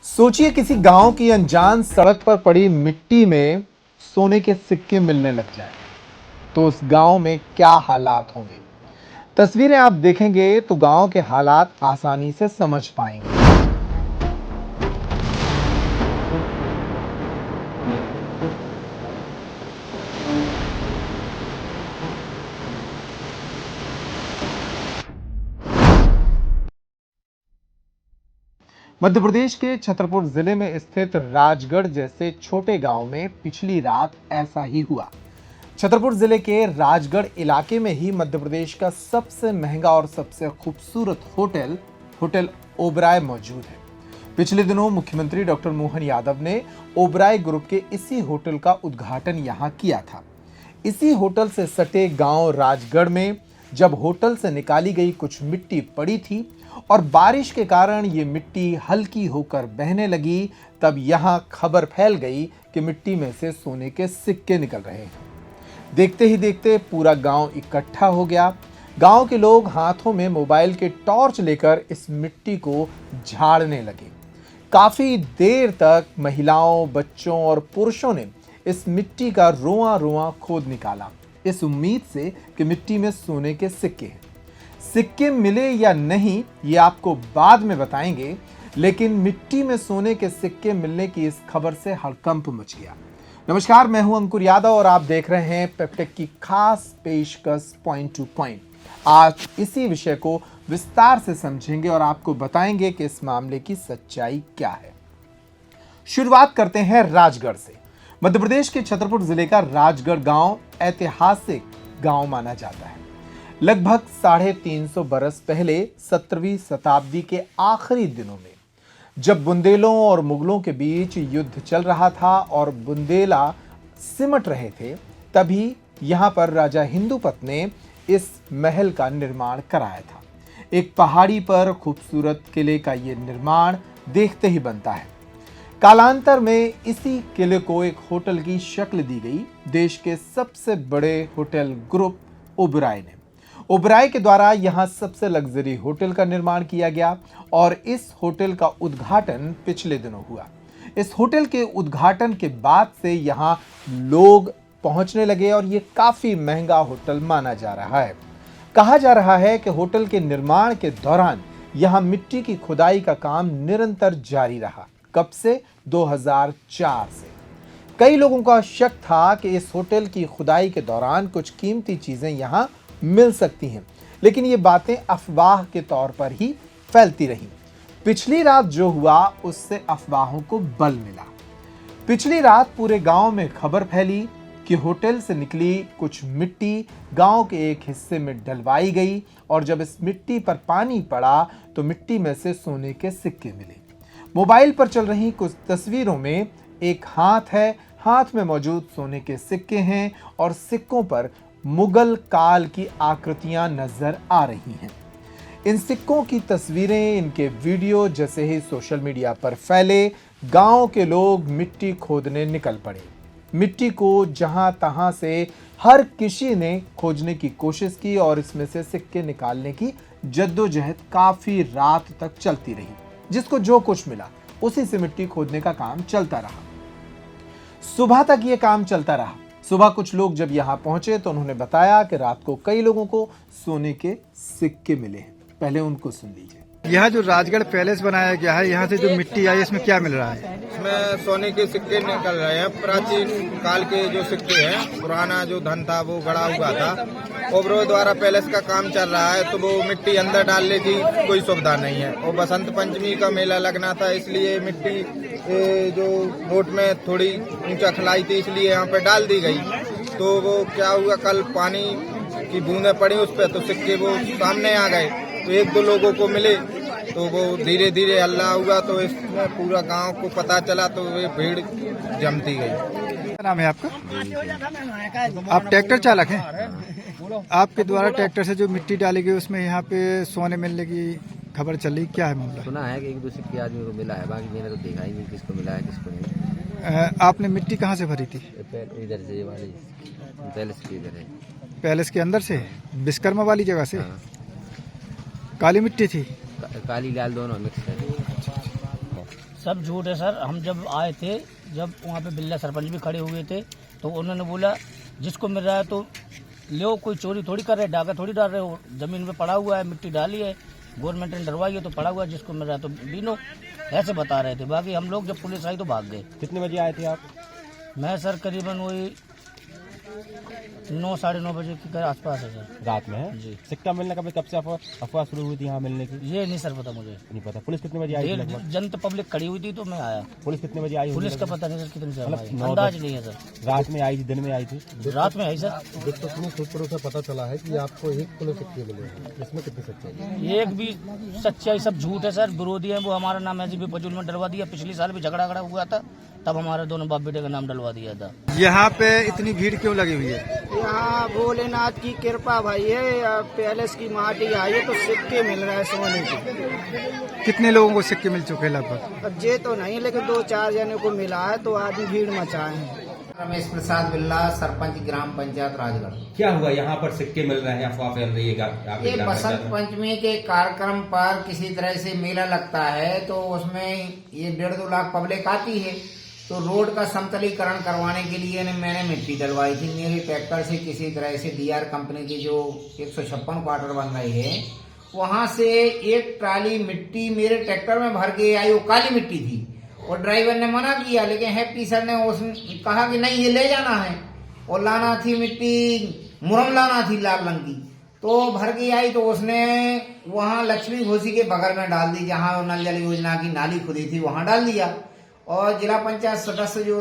सोचिए किसी गांव की अनजान सड़क पर पड़ी मिट्टी में सोने के सिक्के मिलने लग जाए तो उस गांव में क्या हालात होंगे। तस्वीरें आप देखेंगे तो गांव के हालात आसानी से समझ पाएंगे। मध्य प्रदेश के छतरपुर जिले में स्थित राजगढ़ जैसे छोटे गांव में पिछली रात ऐसा ही हुआ। छतरपुर जिले के राजगढ़ इलाके में ही मध्य प्रदेश का सबसे महंगा और सबसे खूबसूरत होटल ओबराय मौजूद है। पिछले दिनों मुख्यमंत्री डॉक्टर मोहन यादव ने ओबराय ग्रुप के इसी होटल का उद्घाटन यहां किया था। इसी होटल से सटे गांव राजगढ़ में जब होटल से निकाली गई कुछ मिट्टी पड़ी थी और बारिश के कारण ये मिट्टी हल्की होकर बहने लगी, तब यहां खबर फैल गई कि मिट्टी में से सोने के सिक्के निकल रहे हैं। देखते ही देखते पूरा गांव इकट्ठा हो गया। गांव के लोग हाथों में मोबाइल के टॉर्च लेकर इस मिट्टी को झाड़ने लगे। काफी देर तक महिलाओं, बच्चों और पुरुषों ने इस मिट्टी का रोआ रोआ खोद निकाला, इस उम्मीद से कि मिट्टी में सोने के सिक्के हैं। सिक्के मिले या नहीं ये आपको बाद में बताएंगे, लेकिन मिट्टी में सोने के सिक्के मिलने की इस खबर से हड़कंप मच गया। नमस्कार, मैं हूं अंकुर यादव और आप देख रहे हैं पेप्टेक की खास पेशकश पॉइंट टू पॉइंट। आज इसी विषय को विस्तार से समझेंगे और आपको बताएंगे कि इस मामले की सच्चाई क्या है। शुरुआत करते हैं राजगढ़ से। मध्य प्रदेश के छतरपुर जिले का राजगढ़ गांव ऐतिहासिक गांव माना जाता है। लगभग 350 बरस पहले 17वीं शताब्दी के आखिरी दिनों में जब बुंदेलों और मुगलों के बीच युद्ध चल रहा था और बुंदेला सिमट रहे थे, तभी यहां पर राजा हिंदुपत ने इस महल का निर्माण कराया था। एक पहाड़ी पर खूबसूरत किले का यह निर्माण देखते ही बनता है। कालांतर में इसी किले को एक होटल की शक्ल दी गई। देश के सबसे बड़े होटल ग्रुप ओबराय ने ओबराय के द्वारा यहां सबसे लग्जरी होटल का निर्माण किया गया और इस होटल का उद्घाटन पिछले दिनों हुआ। इस होटल के उद्घाटन के बाद से यहां लोग पहुंचने लगे और ये काफी महंगा होटल माना जा रहा है। कहा जा रहा है कि होटल के निर्माण के दौरान यहां मिट्टी की खुदाई का काम निरंतर जारी रहा। कब से? 2004 से। कई लोगों का शक था कि इस होटल की खुदाई के दौरान कुछ कीमती चीजें यहां मिल सकती हैं, लेकिन ये बातें अफवाह के तौर पर ही फैलती रहीं। पिछली रात जो हुआ उससे अफवाहों को बल मिला। पिछली रात पूरे गांव में खबर फैली कि होटल से निकली कुछ मिट्टी गांव के एक हिस्से में डलवाई गई और जब इस मिट्टी पर पानी पड़ा तो मिट्टी में से सोने के सिक्के मिले। मोबाइल पर चल रही कुछ तस्वीरों में एक हाथ है, हाथ में मौजूद सोने के सिक्के हैं और सिक्कों पर मुगल काल की आकृतियां नजर आ रही हैं। इन सिक्कों की तस्वीरें, इनके वीडियो जैसे ही सोशल मीडिया पर फैले, गांव के लोग मिट्टी खोदने निकल पड़े। मिट्टी को जहां तहां से हर किसी ने खोजने की कोशिश की और इसमें से सिक्के निकालने की जद्दोजहद काफी रात तक चलती रही। जिसको जो कुछ मिला उसी से मिट्टी खोदने का काम चलता रहा। सुबह तक यह काम चलता रहा। सुबह कुछ लोग जब यहां पहुंचे तो उन्होंने बताया कि रात को कई लोगों को सोने के सिक्के मिले हैं। पहले उनको सुन लीजिए। यह जो राजगढ़ पैलेस बनाया गया है, यहाँ से जो मिट्टी आई इसमें क्या मिल रहा है? इसमें सोने के सिक्के निकल रहे हैं। प्राचीन काल के जो सिक्के हैं, पुराना जो धन था वो गड़ा हुआ था। ओबराय द्वारा पैलेस का काम चल रहा है तो वो मिट्टी अंदर डालने की कोई सुविधा नहीं है और बसंत पंचमी का मेला लगना था, इसलिए मिट्टी जो रोड में थोड़ी ऊंचा खलाई थी इसलिए यहाँ पे डाल दी गई। तो वो क्या हुआ, कल पानी की बूंदें पड़ी उस पर तो सिक्के वो सामने आ गए। तो एक दो लोगों को मिले तो वो धीरे धीरे हल्ला हुआ तो इसमें पूरा गांव को पता चला तो ये भीड़ जमती गई। क्या नाम है आपका? आप ट्रैक्टर चालक हैं? आपके द्वारा ट्रैक्टर से जो मिट्टी डाली गई उसमें यहाँ पे सोने मिलने की खबर चल रही, क्या है मामला? सुना है कि एक दो सिक्के आदमी को मिला है, बाकी मैंने तो देखा ही नहीं किसको मिला है किसको नहीं। आपने मिट्टी कहाँ से भरी थी? इधर से वाली पैलेस के इधर है। पैलेस के अंदर से, विश्वकर्मा वाली जगह से? हाँ। काली मिट्टी थी? काली लाल दोनों मिक्स है। सब झूठ है सर। हम जब आए थे, जब वहाँ पे बिल्ला सरपंच भी खड़े हुए थे, तो उन्होंने बोला जिसको मिल रहा है तो लो, कोई चोरी थोड़ी कर रहे, डाका थोड़ी डाल रहे हो, जमीन में पड़ा हुआ है, मिट्टी डाली है, गवर्नमेंट ने डरवाई है तो पड़ा हुआ है, जिसको मिल रहा है तो बीनो, ऐसे बता रहे थे। बाकी हम लोग जब पुलिस आई तो भाग गए। कितने बजे आए थे आप? मैं सर करीबन वही 9 साढ़े 9 बजे के आसपास है सर। रात में है? जी। सिक्का मिलने का कब से अफवाह शुरू हुई थी यहाँ मिलने की? ये नहीं सर पता मुझे। नहीं पता। पुलिस कितने बजे आई थी लगभग? जनता पब्लिक खड़ी हुई थी तो मैं आया। पुलिस कितने बजे आई? पुलिस का पता नहीं सर कितने से आई, मतलब अंदाज नहीं है सर। रात में आई थी, दिन में आई थी? रात में आई सर। विश्वसनीय सूत्रों से पता चला है कि आपको 1 किलो सिक्के मिले हैं, इसमें कितनी सच्चाई है? एक भी सच्चाई, सब झूठ है सर। विरोधी है वो, हमारा नाम ऐसे भी फजूल में डलवा दिया। पिछले साल भी झगड़ा हुआ था, तब हमारे दोनों बाप बेटे का नाम डलवा दिया था। यहाँ पे इतनी भीड़ क्यों लगी हुई है? यहाँ भोलेनाथ की कृपा भाई है, पैलेस की माटी आई है तो सिक्के मिल रहा है सोने के। कितने लोगों को सिक्के मिल चुके हैं लगभग? अब ये तो नहीं, लेकिन 2-4 जने को मिला है तो आदमी भीड़ मचाए हैं। रमेश प्रसाद बिल्ला, सरपंच ग्राम पंचायत राजगढ़। क्या हुआ यहाँ पर सिक्के मिल रहे हैं, अफवाह फैल रही है? ये बसंत पंचमी के कार्यक्रम पर किसी तरह से मेला लगता है तो उसमें ये 1.5-2 लाख पब्लिक आती है, तो रोड का समतलीकरण करवाने के लिए मैंने मिट्टी डलवाई थी मेरे ट्रैक्टर से। किसी तरह से डीआर कंपनी की जो 156 क्वार्टर बन रही है, वहां से एक ट्राली मिट्टी मेरे ट्रैक्टर में भर के आई। वो काली मिट्टी थी और ड्राइवर ने मना किया, लेकिन हैप्पी सर ने कहा कि नहीं ये ले जाना है। और लाना थी मिट्टी, मुरम लाना थी लाल रंग की, तो भर के आई। तो उसने वहां लक्ष्मी घोसी के बगल में डाल दी, जहां नल जल योजना की नाली खुदी थी वहां डाल दिया। और जिला पंचायत सदस्य जो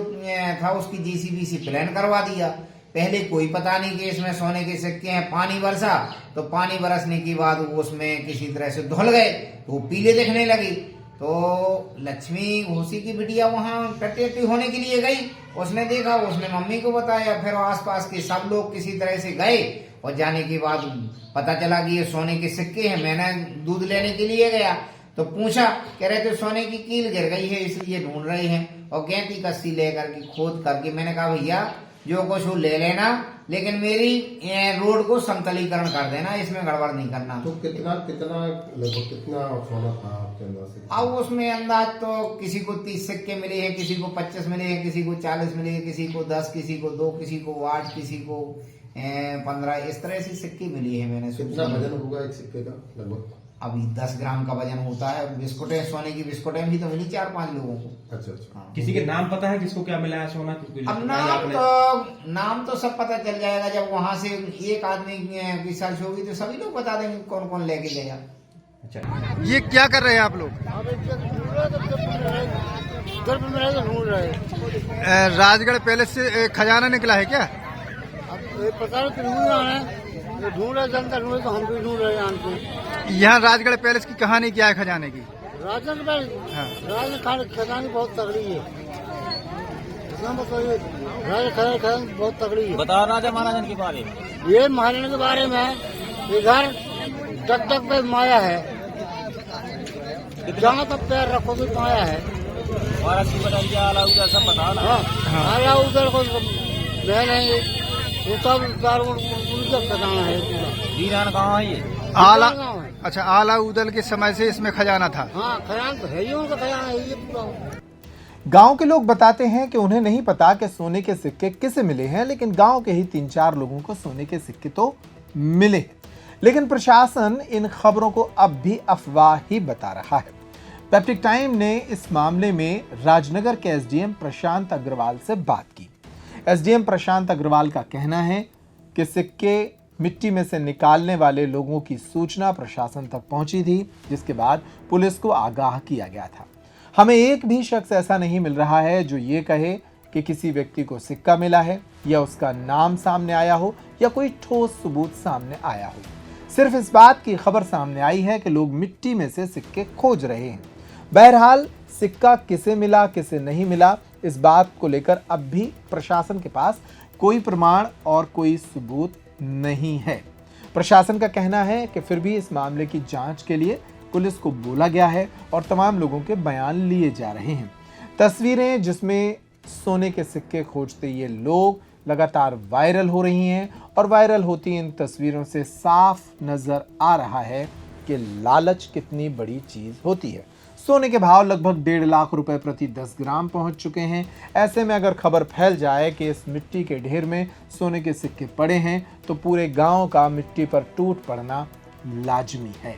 था उसकी जेसीबी से प्लान करवा दिया। पहले कोई पता नहीं कि इसमें सोने के सिक्के हैं। पानी बरसा तो पानी बरसने के बाद वो उसमें किसी तरह से धुल गए तो पीले दिखने लगे। तो लक्ष्मी घोसी की बिटिया वहां टट्टी होने के लिए गई, उसने देखा, उसने मम्मी को बताया, फिर आसपास के सब लोग किसी तरह से गए और जाने के बाद पता चला कि ये सोने के सिक्के हैं। मैंने दूध लेने के लिए गया तो पूछा, कह रहे थे सोने की कील गिर गई है इसलिए ढूंढ रहे हैं। और गैंती कस्सी लेकर के खोद करके मैंने कहा भैया जो कुछ हो ले लेना, लेकिन मेरी रोड को समतलीकरण कर देना, इसमें गड़बड़ नहीं करना। तो कितना लगभग कितना सोना था आपके अंदाज से? अब उसमें अंदाज तो किसी को 30 सिक्के मिले हैं, किसी को 25 मिले हैं, किसी को 40 मिले हैं, किसी को 10, किसी को 2, किसी को 8, किसी को 15, इस तरह से सिक्के मिली है। मैंने कितना वजन होगा एक सिक्के का लगभग? अभी 10 ग्राम का वजन होता है। बिस्कुटें, सोने की बिस्कुटें भी तो मिली 4-5 लोगों को। अच्छा। हाँ। किसी के नाम पता है किसको क्या मिला है सोना? अब नाम तो सब पता चल जाएगा जब वहां से एक आदमी की सर्च होगी तो सभी लोग बता देंगे कौन कौन लेके गया। अच्छा, ये क्या कर रहे हैं आप लोग? राजगढ़ पैलेस से खजाना निकला है क्या? पता नहीं ढूंढ रहे, जनता ढूंढ रहे तो हम भी ढूंढ रहे हैं। यहाँ राजगढ़ पैलेस की कहानी क्या है खजाने की? राजगढ़ खजानी बहुत तगड़ी है, राजगढ़ बहुत तगड़ी है। बता राजा महाराजन के बारे में। ये महाराजा के बारे में इधर तक तक पे माया है, जहाँ तक पैर रखो भी माया है। महाराज की बताइए, आला उधर सब बता ना। हाँ, आला उधर को मैं नहीं, खजाना है पूरा। दीनान कहाँ है ये? आला, गाँव है। अच्छा, आला उदल के समय से इसमें खजाना था। हाँ, खजाना तो है ही, उनका खजाना है ये पूरा। गांव के लोग बताते हैं कि उन्हें नहीं पता कि सोने के सिक्के किसे मिले हैं, लेकिन गांव के ही 3-4 लोगों को सोने के सिक्के तो मिले हैं। लेकिन प्रशासन इन खबरों को अब भी अफवाह ही बता रहा है। पैप्टिक टाइम ने इस मामले में राजनगर के एसडीएम प्रशांत अग्रवाल से बात की। एसडीएम प्रशांत अग्रवाल का कहना है कि सिक्के मिट्टी में से निकालने वाले लोगों की सूचना प्रशासन तक पहुंची थी, जिसके बाद पुलिस को आगाह किया गया था। हमें एक भी शख्स ऐसा नहीं मिल रहा है जो ये कहे कि किसी व्यक्ति को सिक्का मिला है या उसका नाम सामने आया हो या कोई ठोस सबूत सामने आया हो। सिर्फ इस बात की खबर सामने आई है कि लोग मिट्टी में से सिक्के खोज रहे हैं। बहरहाल सिक्का किसे मिला किसे नहीं मिला, इस बात को लेकर अब भी प्रशासन के पास कोई प्रमाण और कोई सबूत नहीं है। प्रशासन का कहना है कि फिर भी इस मामले की जांच के लिए पुलिस को बोला गया है और तमाम लोगों के बयान लिए जा रहे हैं। तस्वीरें जिसमें सोने के सिक्के खोजते ये लोग लगातार वायरल हो रही हैं और वायरल होती इन तस्वीरों से साफ नजर आ रहा है कि लालच कितनी बड़ी चीज होती है। सोने के भाव लगभग 1.5 लाख रुपए प्रति 10 ग्राम पहुंच चुके हैं। ऐसे में अगर खबर फैल जाए कि इस मिट्टी के ढेर में सोने के सिक्के पड़े हैं तो पूरे गांव का मिट्टी पर टूट पड़ना लाजमी है।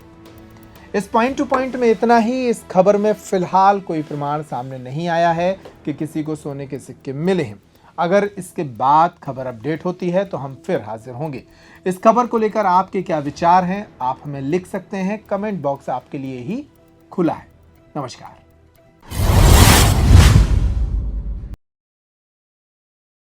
इस पॉइंट टू पॉइंट में इतना ही। इस खबर में फिलहाल कोई प्रमाण सामने नहीं आया है कि किसी को सोने के सिक्के मिले हैं। अगर इसके बाद खबर अपडेट होती है तो हम फिर हाजिर होंगे। इस खबर को लेकर आपके क्या विचार हैं, आप हमें लिख सकते हैं। कमेंट बॉक्स आपके लिए ही खुला है। नमस्कार।